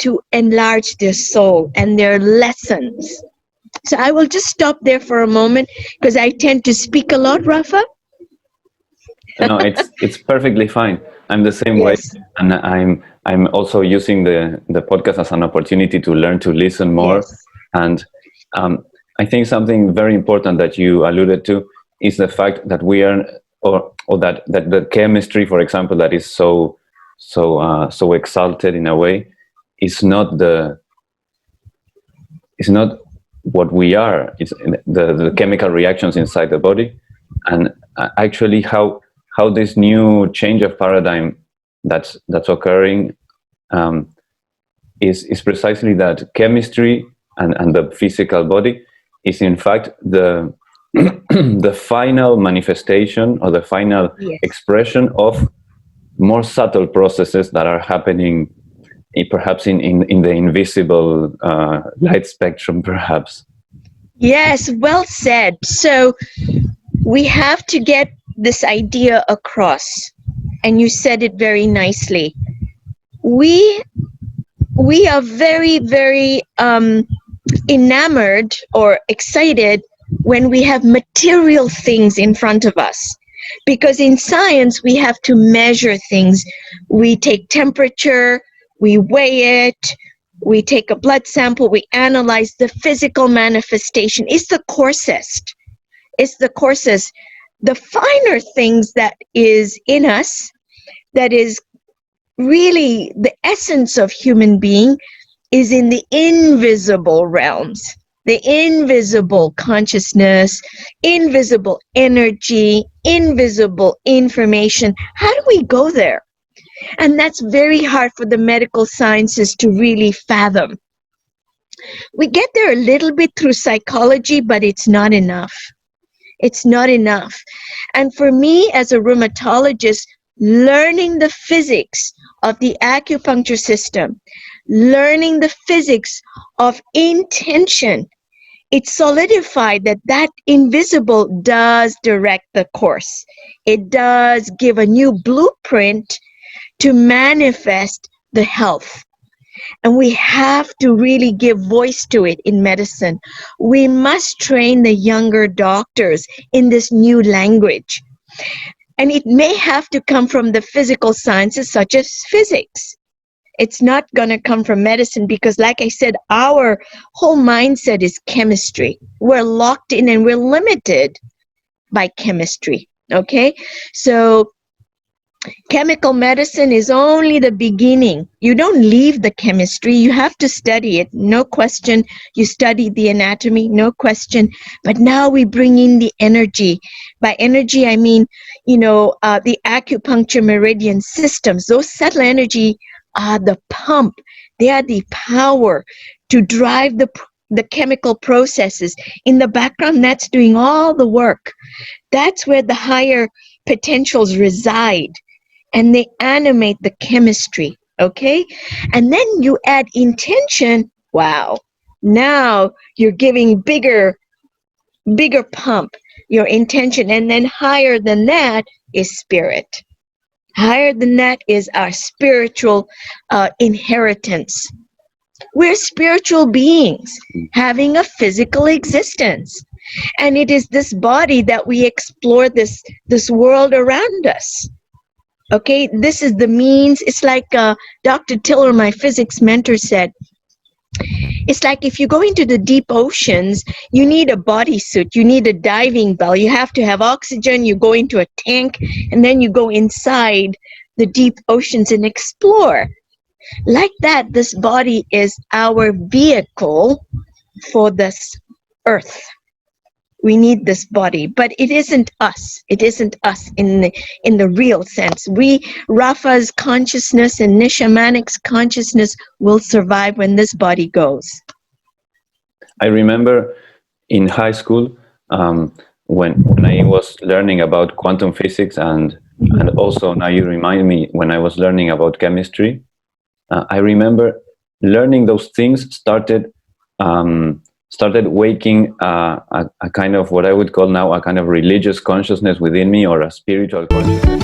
to enlarge their soul and their lessons. So I will just stop there for a moment because I tend to speak a lot, Rafa. No, it's perfectly fine. I'm the same way, Yes. and I'm also using the podcast as an opportunity to learn to listen more. Yes. And I think something very important that you alluded to is the fact that we are, or that the chemistry, for example, that is so exalted in a way, is not what we are. It's the chemical reactions inside the body, and actually how this new change of paradigm that's occurring is precisely that chemistry and the physical body is in fact the the final manifestation or the final Yes. expression of more subtle processes that are happening perhaps in the invisible light spectrum, perhaps. Yes, well said. So we have to get this idea across, and you said it very nicely. We are very, very enamored or excited when we have material things in front of us, because in science we have to measure things. We take temperature, we weigh it, we take a blood sample, we analyze the physical manifestation. It's the coarsest. It's the coarsest. The finer things that is in us, that is really the essence of human being, is in the invisible realms, the invisible consciousness, invisible energy, invisible information. How do we go there? And that's very hard for the medical sciences to really fathom. We get there a little bit through psychology, but it's not enough. It's not enough. And for me, as a rheumatologist, learning the physics of the acupuncture system, learning the physics of intention, it solidified that invisible does direct the course. It does give a new blueprint to manifest the health. And we have to really give voice to it in medicine. We must train the younger doctors in this new language. And it may have to come from the physical sciences, such as physics. It's not going to come from medicine because, like I said, our whole mindset is chemistry. We're locked in and we're limited by chemistry, okay? So chemical medicine is only the beginning. You don't leave the chemistry. You have to study it, no question. You study the anatomy, no question. But now we bring in the energy. By energy, I mean, the acupuncture meridian systems. Those subtle energy are the pump. They are the power to drive the chemical processes. In the background, that's doing all the work. That's where the higher potentials reside. And they animate the chemistry, okay? And then you add intention. Wow. Now you're giving bigger pump, your intention. And then higher than that is spirit. Higher than that is our spiritual inheritance. We're spiritual beings having a physical existence. And it is this body that we explore this world around us. Okay, this is the means. It's like Dr. Tiller, my physics mentor, said, it's like if you go into the deep oceans, you need a bodysuit, you need a diving bell, you have to have oxygen, you go into a tank, and then you go inside the deep oceans and explore. Like that, this body is our vehicle for this earth. We need this body, but it isn't us. It isn't us in the real sense. Rafa's consciousness and Nisha Manek's consciousness will survive when this body goes. I remember in high school when I was learning about quantum physics and also now you remind me when I was learning about chemistry. I remember learning those things started waking a kind of what I would call now a kind of religious consciousness within me, or a spiritual consciousness.